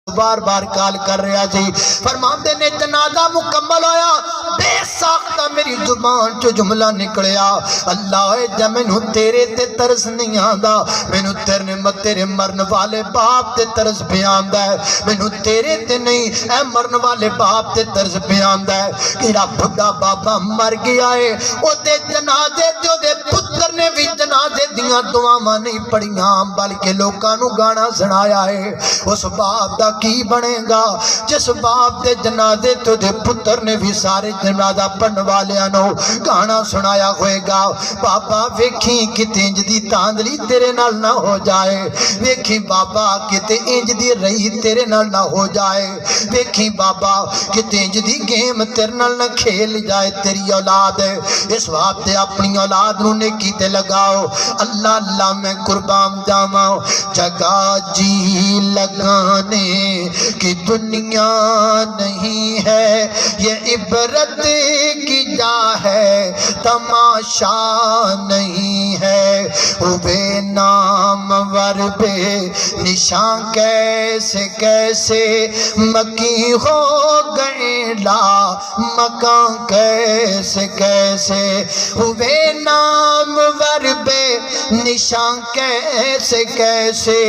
بار بار کال کر رہا جی فرماندے نے جنازہ مکمل ہویا بے ساختہ میری زبان چو جملہ نکلیا اللہ جا مینوں تیرے تے ترس نہیں آندا مینوں تیرے مرن والے باپ تے ترس پہ آندا ہے مینوں تیرے تے نہیں اے مرن والے باپ تے ترس پہ آندا ہے کیڑا بڑا بابا مر گیا ہے او دے جنازے تے او دے پتر نے بھی جنازے دیاں دعاواں نہیں پڑھیاں بلکہ لوکاں نوں گانا سنایا ہے اس باپ دا کی بنے گا جس باپ دے جنازے تو دے پتر نے بھی سارے جنازہ پڑھن والیاں نو گانا سنایا ہوئے گا بابا ویکھی کتے انج دی تاندلی تیرے نال نہ ہو جائے ویکھی بابا کتے انج دی رہی تیرے نال نہ ہو جائے ویکھی بابا کتے انج دی گیم تیرے نال نہ کھیل جائے تیری اولاد ہے اس واسطے اپنی اولاد نو نیکی تے لگاؤ اللہ اللہ میں قربان جاواں جگہ جی لگانے کہ دنیا نہیں ہے یہ عبرت کی جا ہے تماشا نہیں ہے بے نام ور بے نشان کیسے کیسے مکی ہو گئے لا مکان کیسے کیسے بے نام ور بے نشان کیسے کیسے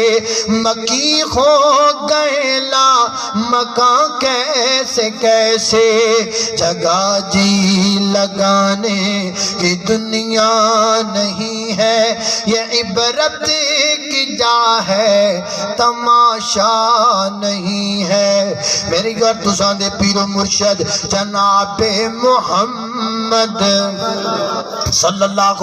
مکی ہو گئے لا مکان کیسے کیسے جگہ جی لگانے کی دنیا نہیں ہے یہ عبرت کی جا ہے تماشا نہیں ہے میری گھر تسان دے پیر و مرشد جناب محمد صلی اللہ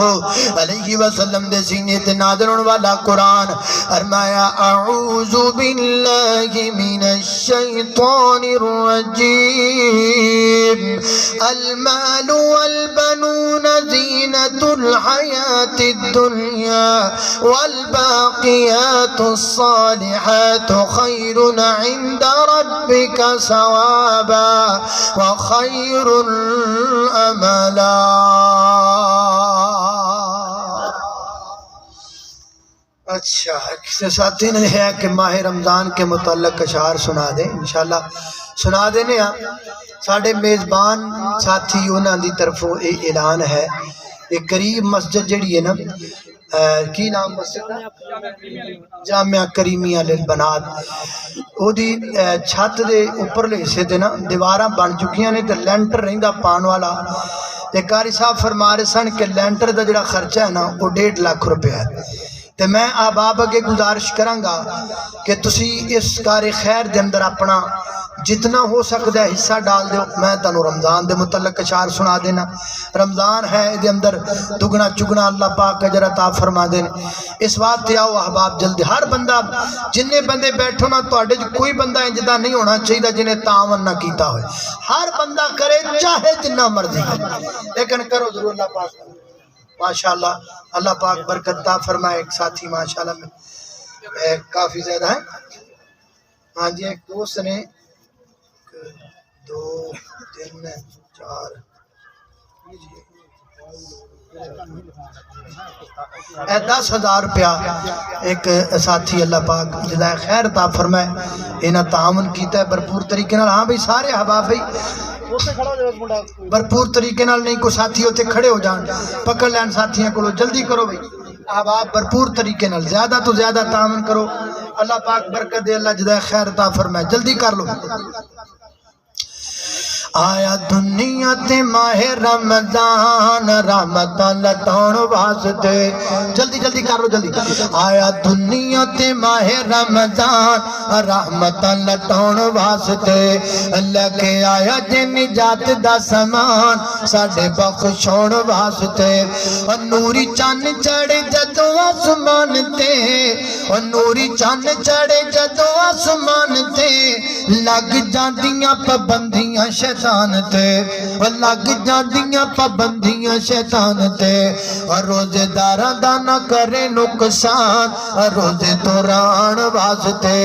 علیہ وسلم دے سینے تے نازل ہونے والا قرآن فرمایا اعوذ باللہ من الشیطان الرجیم المال والبنون زینة الحیاة الدنیا والباقیات الصالحات خیر عند ربک ثوابا وخیر املا اچھا کسی ساتھی نے ہے کہ ماہ رمضان کے متعلق اشعار سنا دیں انشاءاللہ سنا دینے ہاں ساڑھے میزبان ساتھی انہاں دی طرفوں ایک اعلان ہے ایک قریب مسجد جڑی ہے نا کی نام مسجد جامعہ کریمیہ للبنات او دی چھت دے اوپر لے سے تے نا دیواراں بن چکیاں نے تے لینٹر رہندا پان والا تے قاری صاحب فرما رہے سن کہ لینٹر دا جڑا خرچہ ہے نا وہ 1.5 لاکھ روپے ہے تے میں آپ اگے گزارش کرانگا کہ تسی اس کار خیر دے اندر اپنا جتنا ہو سکتا ہے حصہ ڈال دو میں تانوں رمضان دے متعلق اشعار سنا دینا رمضان ہے دے اندر دگنا چگنا اللہ پاک اجر عطا فرما دینا اس واسطے آؤ احباب جلدی ہر بندہ جننے بندے بیٹھو نا تواڈے کوئی بندہ انجدا نہیں ہونا چاہیے جنہیں تعاون نہ کیتا ہوئے ہر بندہ کرے چاہے جنہ مرضی کرے لیکن کرو ضرور اللہ پاک ماشاءاللہ اللہ پاک برکت عطا فرمائے ایک ساتھی ماشاءاللہ میں کافی زیادہ ہیں ہاں جی ایک دوست نے 2 3 4 10,000 روپیہ ایک ساتھی اللہ پاک جزائے خیر عطا فرمائے انہاں تعاون کیتا ہے بھرپور طریقے نال ہاں بھئی سارے احباب بھئی بھرپور طریقے نال نہیں کو ساتھی ہوتے کھڑے ہو جان پکڑ لین ساتھیاں کو جلدی کرو بھئی احباب بھرپور طریقے نال زیادہ تو زیادہ تعاون کرو اللہ پاک برکت دے اللہ جزائے خیر عطا فرمائے جلدی کر لو آیا دنیا تے ماہ رمضان رحمتاں لٹاؤن واسطے جلدی جلدی کرو جلدی آیا دنیا تے ماہ رمضان رحمتاں لٹاؤن واسطے لے آیا جے نجات دا سامان ساڈے بخشون واسطے نوری چن چڑھے جدوں آسمان تے نوری چن چڑھے جدوں آسمان تے لگ جاندیاں پابندیاں شیطان تے لگ جاندیاں پابندیاں شیطان تے روزے داراں دا نہ کرے نقصان روزے دوران واسطے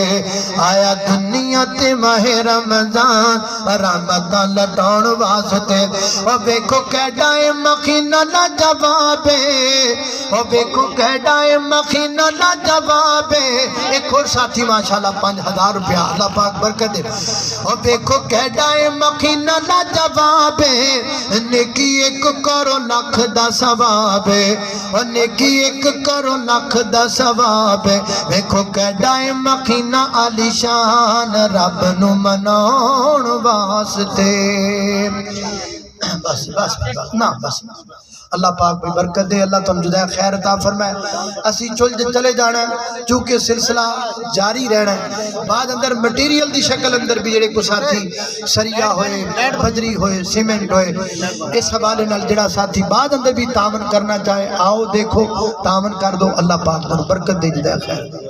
آیا دنیا تے ماہ رمضان رحمتاں لٹاؤن واسطے او ویکھو کیڈا اے مخینہ لا جواب او ویکھو کیڈا اے مخینہ لا جواب ایک اور ساتھی ماشاءاللہ 5000 روپیہ اللہ پاک برکت دے او ویکھو کیڈا اے مخینہ لا جواب نیکی ایک کرو لکھ دا ثواب او نیکی ایک کرو لکھ دا ثواب ویکھو کیڈا اے مخینہ عالی شان رب نو مناؤن واسطے بس بس نا بس اللہ پاک بھی برکت دے اللہ تم جدہ خیر عطا فرمائے اسی چلے جانا ہے چونکہ سلسلہ جاری رہنا ہے بعد اندر مٹیریل دی شکل اندر بھی جڑے کو ساتھی سریہ ہوئے نیٹ بجری ہوئے سیمنٹ ہوئے اس حوالے نال جڑا ساتھی بعد اندر بھی تعاون کرنا چاہے آؤ دیکھو تعاون کر دو اللہ پاک برکت دے جدہ خیر